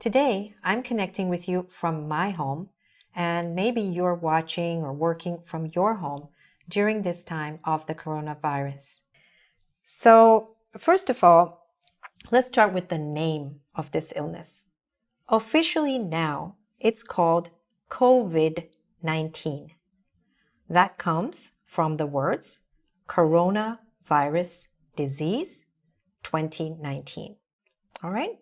Today, I'm connecting with you from my home, and maybe you're watching or working from your home during this time of the coronavirus. So, first of all, let's start with the name of this illness. Officially now, it's called COVID-19. That comes from the words coronavirus disease 2019. All right?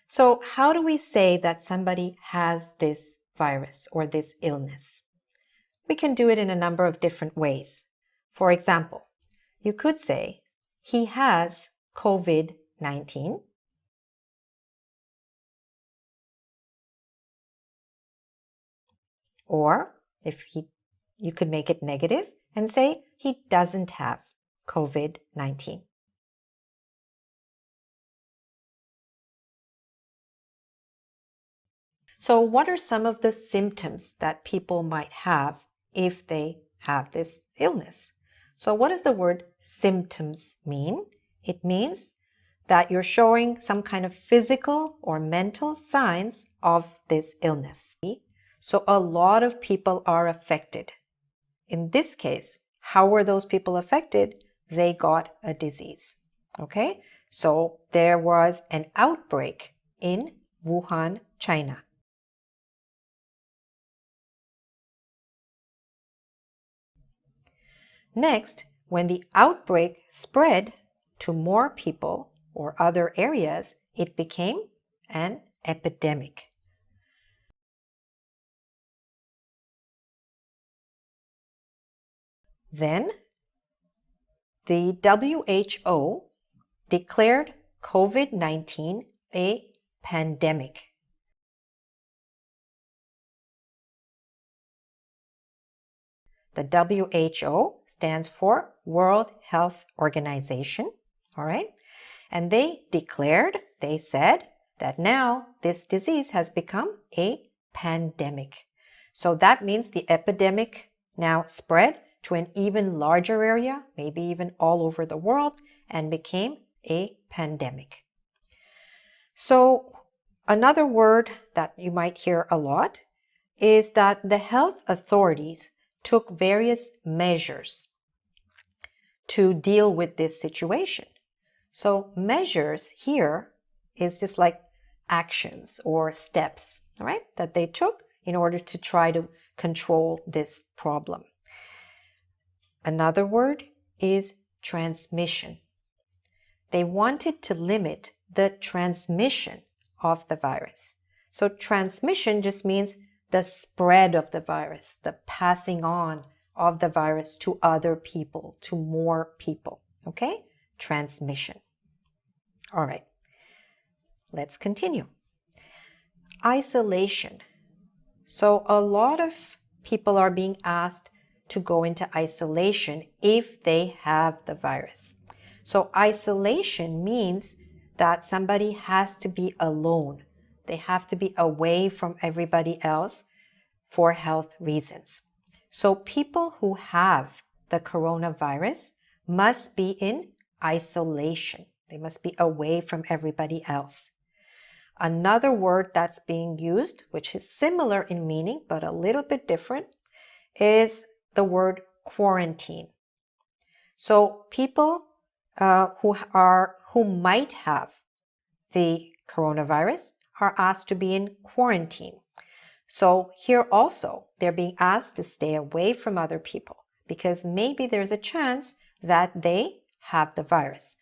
So how do we say that somebody has this virus or this illness? We can do it in a number of different ways. For example, you could say, he has COVID-19. Or you could make it negative and say, he doesn't have COVID-19. So what are some of the symptoms that people might have if they have this illness? So what does the word symptoms mean? It means that you're showing some kind of physical or mental signs of this illness. So a lot of people are affected. In this case, how were those people affected? They got a disease. Okay? So there was an outbreak in Wuhan, China. Next, when the outbreak spread to more people or other areas, it became an epidemic. Then, the WHO declared COVID-19 a pandemic. The WHO stands for World Health Organization, all right? And they said that now this disease has become a pandemic. So that means the epidemic now spread to an even larger area, maybe even all over the world, and became a pandemic. So another word that you might hear a lot is that the health authorities took various measures to deal with this situation. So measures here is just like actions or steps, all right, that they took in order to try to control this problem. Another word is transmission. They wanted to limit the transmission of the virus. So transmission just means the spread of the virus, the passing on of the virus to other people, to more people, okay? Transmission. All right, let's continue. Isolation. So a lot of people are being asked to go into isolation if they have the virus. So isolation means that somebody has to be alone. They have to be away from everybody else for health reasons. So people who have the coronavirus must be in isolation. They must be away from everybody else. Another word that's being used, which is similar in meaning but a little bit different, is the word quarantine. So people who might have the coronavirus are asked to be in quarantine. So here also, they're being asked to stay away from other people because maybe there's a chance that they have the virus.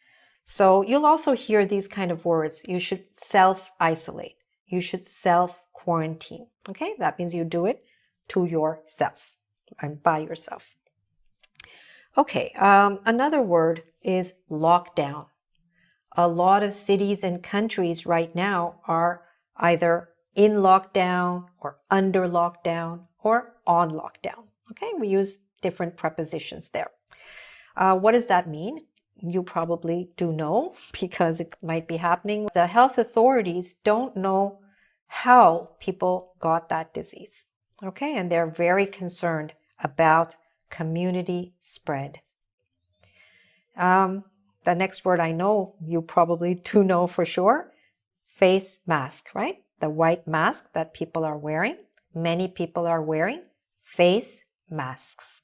So you'll also hear these kind of words. You should self-isolate. You should self-quarantine. Okay, that means you do it to yourself and by yourself. Okay, another word is lockdown. A lot of cities and countries right now are either in lockdown or under lockdown or on lockdown. Okay, we use different prepositions there. What does that mean? You probably do know because it might be happening. The health authorities don't know how people got that disease. Okay, and they're very concerned about community spread. The next word I know you probably do know for sure, face mask, right? The white mask that people are wearing. Many people are wearing face masks.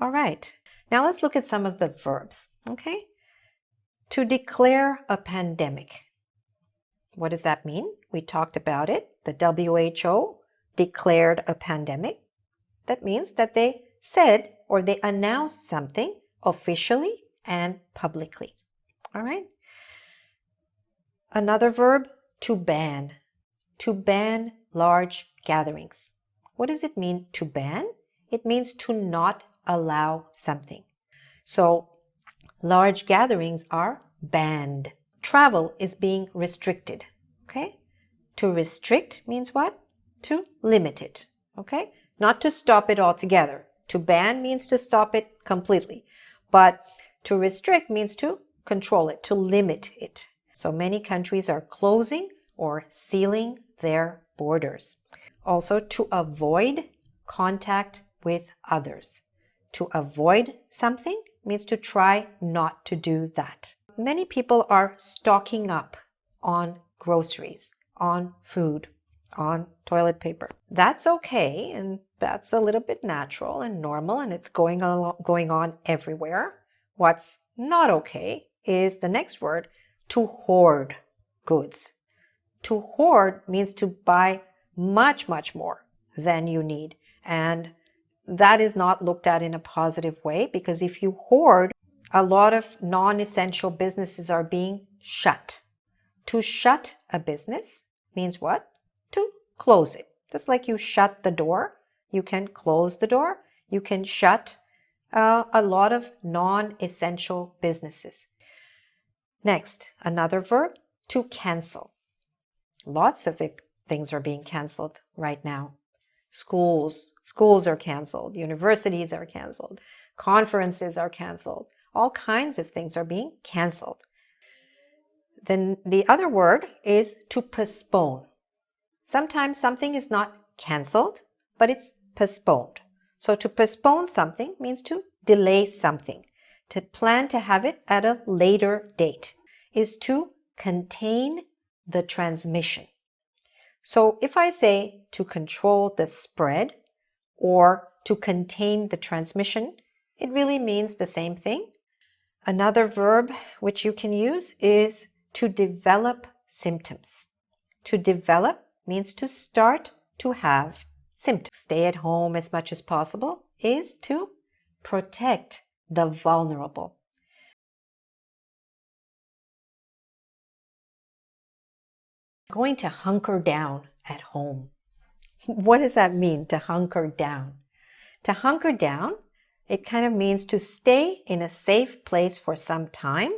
All right, now let's look at some of the verbs, okay? To declare a pandemic. What does that mean? We talked about it. The WHO declared a pandemic. That means that they said or they announced something officially and publicly. All right? Another verb, to ban. To ban large gatherings. What does it mean to ban? It means to not allow something. So large gatherings are banned. Travel is being restricted. Okay? To restrict means what? To limit it. Okay? Not to stop it altogether. To ban means to stop it completely. But to restrict means to control it, to limit it. So many countries are closing or sealing their borders. Also, to avoid contact with others. To avoid something means to try not to do that. Many people are stocking up on groceries, on food, on toilet paper. That's okay, and that's a little bit natural and normal, and it's going on everywhere. What's not okay is the next word, to hoard goods. To hoard means to buy much, much more than you need. And that is not looked at in a positive way, because if you hoard, a lot of non-essential businesses are being shut. To shut a business means what? To close it. Just like you shut the door, you can close the door. You can shut a lot of non-essential businesses. Next, another verb, to cancel. Lots of things are being canceled right now. Schools are canceled. Universities are canceled. Conferences are canceled. All kinds of things are being canceled. Then the other word is to postpone. Sometimes something is not canceled, but it's postponed. So to postpone something means to delay something. To plan to have it at a later date is to contain the transmission. So if I say to control the spread or to contain the transmission, it really means the same thing. Another verb which you can use is to develop symptoms. To develop means to start to have symptoms. Stay at home as much as possible is to protect the vulnerable. Going to hunker down at home. What does that mean, to hunker down? To hunker down, it kind of means to stay in a safe place for some time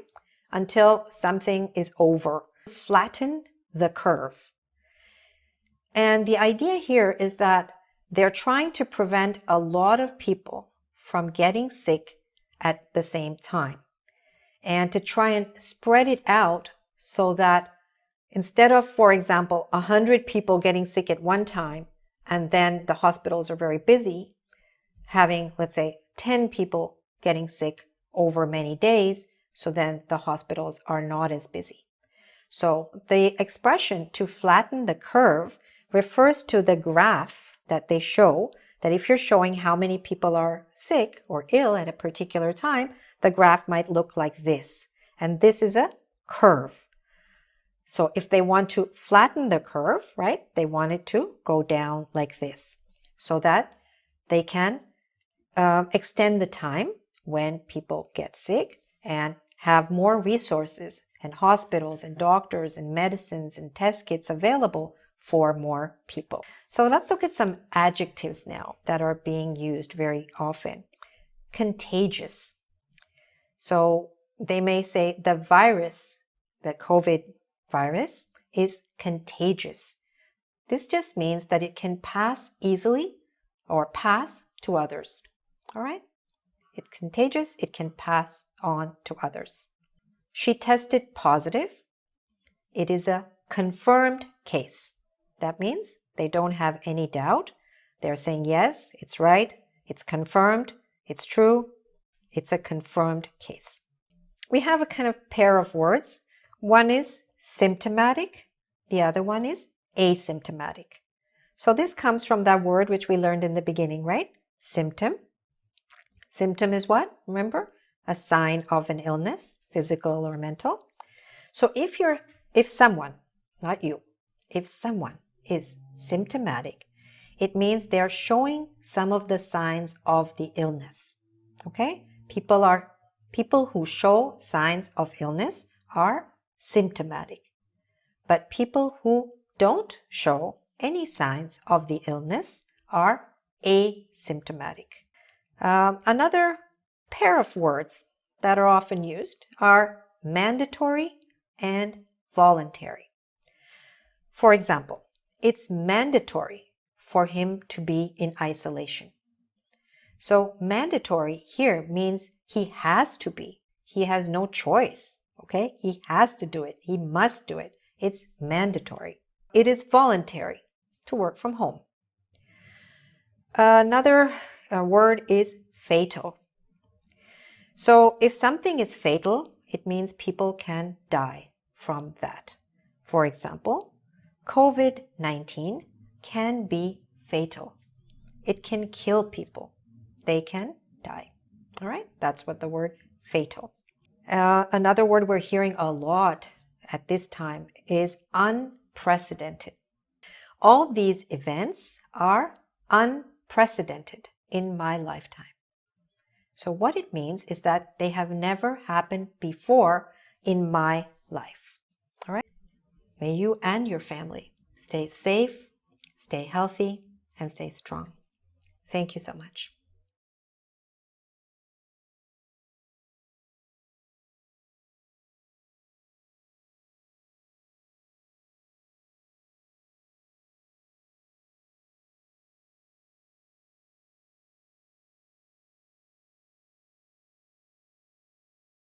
until something is over. Flatten the curve. And the idea here is that they're trying to prevent a lot of people from getting sick at the same time, and to try and spread it out so that instead of, for example, 100 people getting sick at one time, and then the hospitals are very busy, having, let's say, 10 people getting sick over many days, so then the hospitals are not as busy. So the expression to flatten the curve refers to the graph that they show, that if you're showing how many people are sick or ill at a particular time, the graph might look like this. And this is a curve. So if they want to flatten the curve, right, they want it to go down like this so that they can extend the time when people get sick and have more resources and hospitals and doctors and medicines and test kits available for more people. So let's look at some adjectives now that are being used very often. Contagious. So they may say the virus, the COVID virus, is contagious. This just means that it can pass easily or pass to others. All right? It's contagious. It can pass on to others. She tested positive. It is a confirmed case. That means they don't have any doubt. They're saying, yes, it's right, it's confirmed, it's true, it's a confirmed case. We have a kind of pair of words. One is symptomatic, the other one is asymptomatic. So this comes from that word which we learned in the beginning, right? Symptom. Symptom is what? Remember? A sign of an illness, physical or mental. So if someone, not you, if someone is symptomatic, it means they're showing some of the signs of the illness. Okay? People who show signs of illness are symptomatic. But people who don't show any signs of the illness are asymptomatic. Another pair of words that are often used are mandatory and voluntary. For example, it's mandatory for him to be in isolation. So mandatory here means he has to be. He has no choice. Okay? He has to do it. He must do it. It's mandatory. It is voluntary to work from home. Another word is fatal. So if something is fatal, it means people can die from that. For example, COVID-19 can be fatal. It can kill people. They can die. All right? That's what the word fatal. Another word we're hearing a lot at this time is unprecedented. All these events are unprecedented in my lifetime. So what it means is that they have never happened before in my life. All right? May you and your family stay safe, stay healthy, and stay strong. Thank you so much.